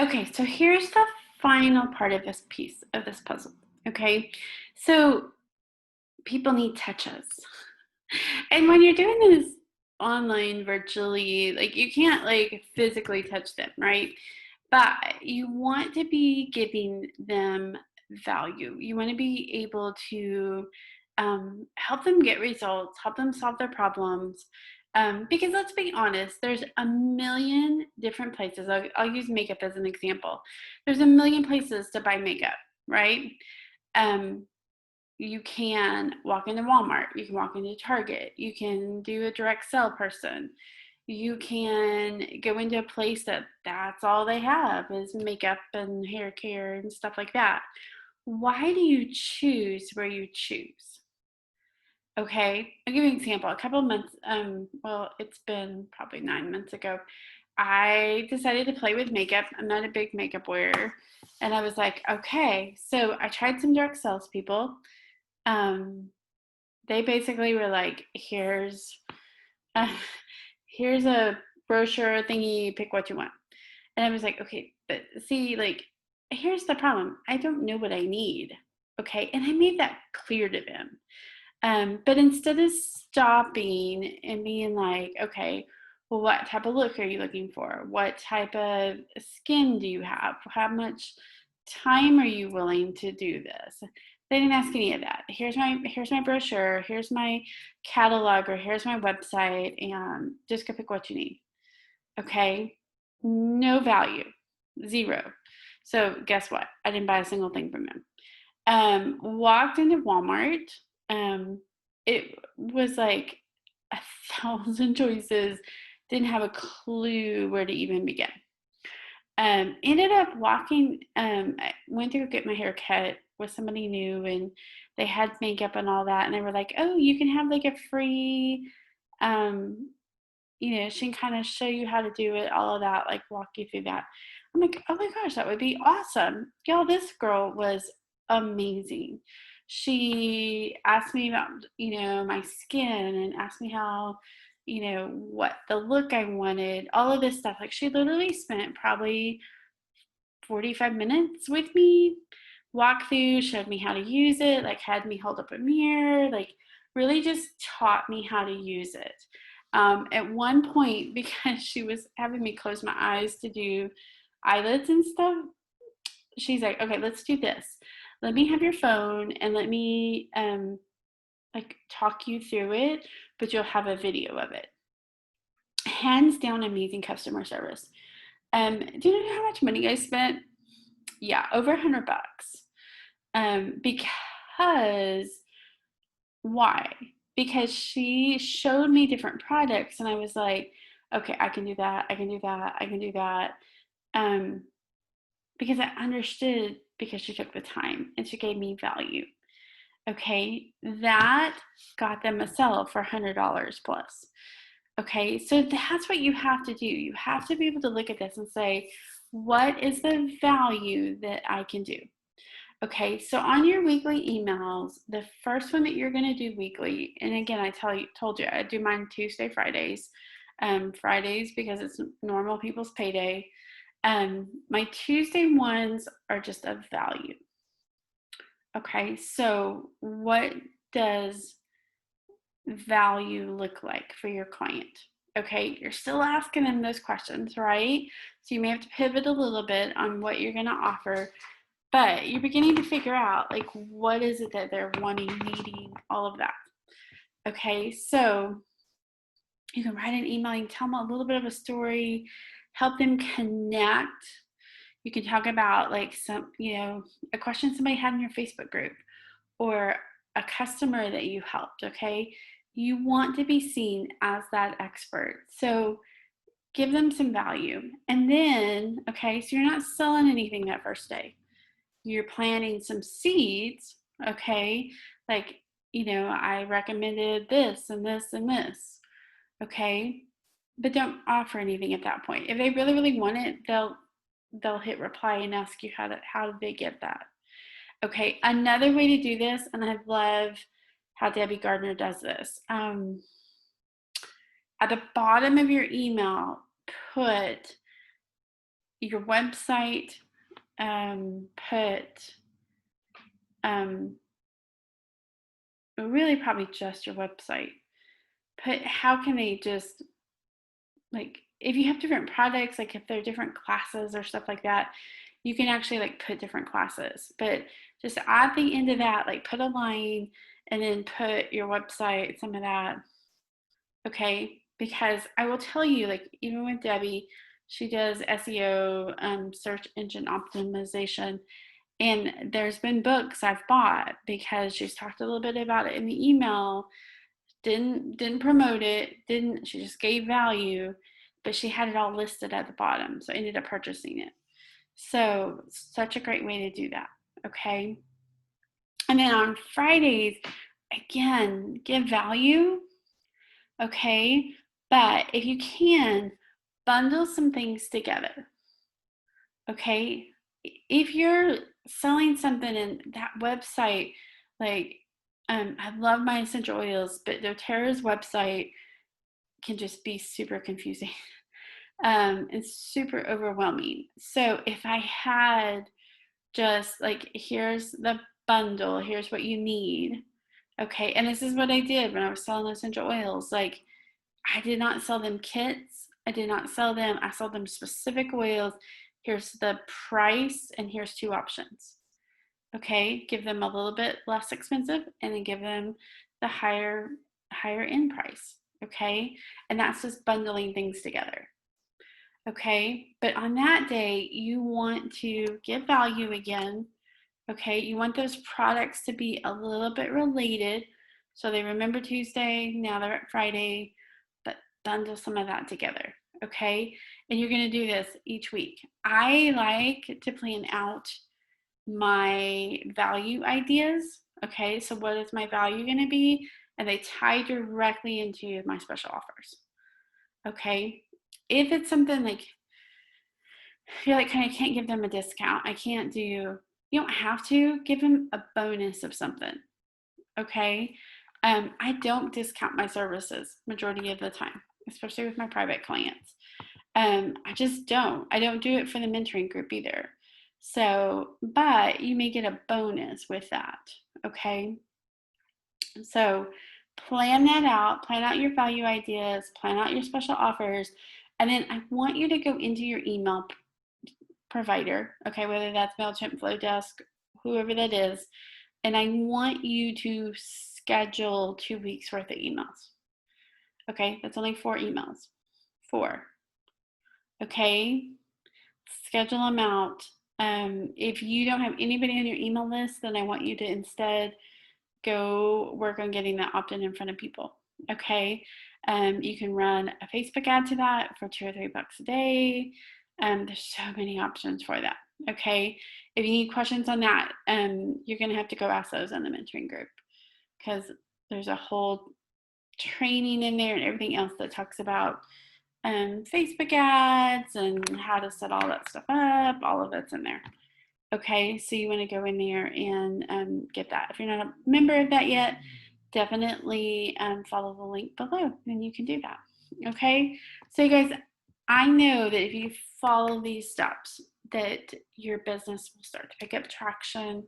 Okay, so here's the final part of this piece of this puzzle. Okay, so people need touches. And when you're doing this online virtually, like you can't like physically touch them, right? But you want to be giving them value. You want to be able to help them get results, help them solve their problems. Because let's be honest, there's a million different places. I'll use makeup as an example. There's a million places to buy makeup, right? Um, you can walk into Walmart, you can walk into Target, you can do a direct sell person, you can go into a place that's all they have is makeup and hair care and stuff like that. Why do you choose where you choose? Okay, I'll give you an example. A couple of months, well, it's been probably 9 months ago, I decided to play with makeup. I'm not a big makeup wearer. And I was like, okay, so I tried some direct salespeople. Um, they basically were like, uh, here's a brochure thingy, pick what you want. And I was like, okay, but see, like, here's the problem. I don't know what I need. Okay. And I made that clear to them. But instead of stopping and being like, okay, well, what type of look are you looking for? What type of skin do you have? How much time are you willing to do this? They didn't ask any of that. Here's my brochure, here's my catalog, or here's my website, and just go pick what you need. Okay? No value. Zero. So guess what? I didn't buy a single thing from him. Walked into Walmart. It was like 1,000 choices. Didn't have a clue where to even begin. Ended up walking. I went to go get my hair cut with somebody new, and they had makeup and all that. And they were like, "Oh, you can have like a free, um, she can kind of show you how to do it, all of that, like walk you through that." I'm like, oh my gosh, that would be awesome. Y'all, this girl was amazing. She asked me about, my skin and asked me how, what the look I wanted, all of this stuff. Like she literally spent probably 45 minutes with me, walked through, showed me how to use it, like had me hold up a mirror, like really just taught me how to use it. At one point, because she was having me close my eyes to do eyelids and stuff, she's like, okay, let's do this. Let me have your phone and let me like talk you through it, but you'll have a video of it. Hands down, amazing customer service. Do you know how much money I spent? Yeah, over $100. Because why? Because she showed me different products, and I was like, okay, I can do that. I can do that. I can do that. Um, because I understood because she took the time and she gave me value. Okay, that got them a sell for $100 plus. Okay, so that's what you have to do. You have to be able to look at this and say, what is the value that I can do? Okay, so on your weekly emails, the first one that you're going to do weekly, and again, told you, I do mine Tuesday, Fridays. Fridays because it's normal people's payday. My Tuesday ones are just of value. Okay, so what does value look like for your client? Okay, you're still asking them those questions, right? So you may have to pivot a little bit on what you're going to offer, but you're beginning to figure out like what is it that they're wanting, needing, all of that. Okay, so you can write an email, you can tell them a little bit of a story, help them connect. You can talk about like a question somebody had in your Facebook group or a customer that you helped. Okay, you want to be seen as that expert, so give them some value. And then, okay, so you're not selling anything that first day, you're planting some seeds. Okay, like, I recommended this and this and this. Okay, but don't offer anything at that point. If they really really want it, they'll hit reply and ask you how did they get that. Okay, another way to do this, and I love how Debbie Gardner does this. At the bottom of your email, put your website, put really probably just your website. Put how can they just, like, if you have different products, like if there are different classes or stuff like that, you can actually like put different classes. But just at the end of that, like put a line and then put your website, some of that. Okay, because I will tell you, like even with Debbie, she does SEO, search engine optimization, and there's been books I've bought because she's talked a little bit about it in the email, didn't promote it, didn't, she just gave value, but she had it all listed at the bottom, so I ended up purchasing it. So such a great way to do that. Okay, and then on Fridays, again, give value. Okay, but if you can, bundle some things together. Okay, if you're selling something in that website, like I love my essential oils, but doTERRA's website can just be super confusing. It's super overwhelming. So if I had just like, here's the bundle, here's what you need. Okay, and this is what I did when I was selling essential oils. Like, I did not sell them kits. I did not sell them. I sold them specific oils. Here's the price, and here's two options. Okay, give them a little bit less expensive, and then give them the higher end price. Okay, and that's just bundling things together. Okay, but on that day, you want to give value again. Okay, you want those products to be a little bit related. So they remember Tuesday, now they're at Friday, but bundle some of that together. Okay, and you're going to do this each week. I like to plan out my value ideas. Okay, so what is my value going to be? And they tie directly into my special offers. Okay, if it's something like you're like, I can't give them a discount, I can't do, you don't have to give them a bonus of something. Okay, I don't discount my services majority of the time, especially with my private clients. I just don't. I don't do it for the mentoring group either. So, but you may get a bonus with that. Okay, so plan that out, plan out your value ideas, plan out your special offers, and then I want you to go into your email provider, okay, whether that's MailChimp, Flowdesk, whoever that is, and I want you to schedule 2 weeks worth of emails. Okay, that's only 4 emails. 4. Okay, schedule them out. If you don't have anybody on your email list, then I want you to instead go work on getting that opt-in in front of people. Okay, you can run a Facebook ad to that for $2 or $3 a day. There's so many options for that. Okay, if you need questions on that, you're going to have to go ask those in the mentoring group, because there's a whole training in there and everything else that talks about Facebook ads and how to set all that stuff up. All of it's in there. Okay, so you want to go in there and get that. If you're not a member of that yet, definitely follow the link below and you can do that. Okay, so you guys, I know that if you follow these steps, that your business will start to pick up traction.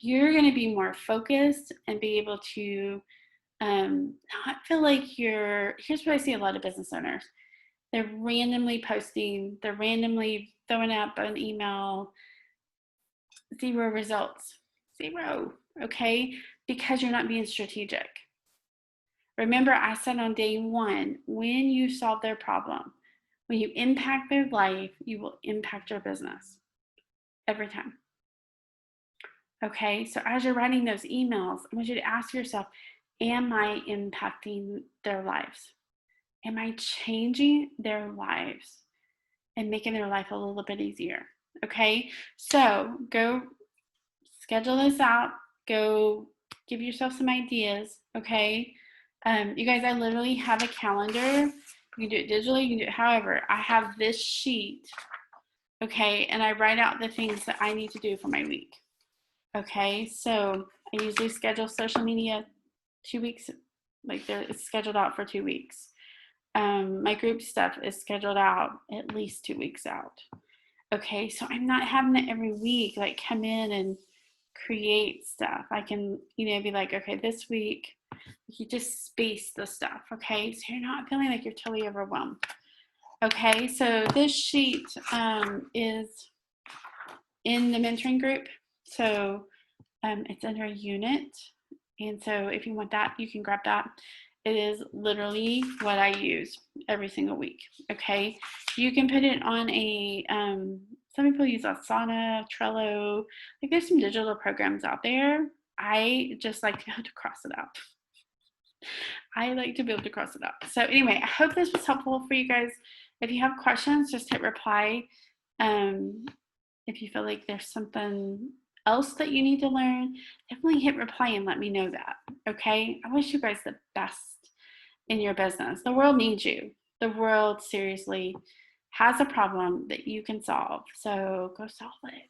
You're going to be more focused and be able to not feel like you're, here's what I see a lot of business owners. They're randomly posting, they're randomly throwing up an email, 0 results. 0, okay? Because you're not being strategic. Remember, I said on day 1, when you solve their problem, when you impact their life, you will impact your business every time. Okay, so as you're writing those emails, I want you to ask yourself, am I impacting their lives? Am I changing their lives and making their life a little bit easier? Okay, so go schedule this out. Go give yourself some ideas. Okay, you guys, I literally have a calendar. You can do it digitally, you can do it however. I have this sheet, okay, and I write out the things that I need to do for my week. Okay, so I usually schedule social media 2 weeks, like it's scheduled out for 2 weeks. My group stuff is scheduled out at least 2 weeks out. Okay, so I'm not having it every week, like come in and create stuff. I can, be like, okay, this week you just space the stuff, okay? So you're not feeling like you're totally overwhelmed. Okay, so this sheet is in the mentoring group. So it's under a unit. And so if you want that, you can grab that. It is literally what I use every single week. Okay. You can put it on some people use Asana, Trello. Like there's some digital programs out there. I just like to be able to cross it out. I like to be able to cross it out. So anyway, I hope this was helpful for you guys. If you have questions, just hit reply. If you feel like there's something else that you need to learn, definitely hit reply and let me know that. Okay. I wish you guys the best in your business. The world needs you. The world seriously has a problem that you can solve. So go solve it.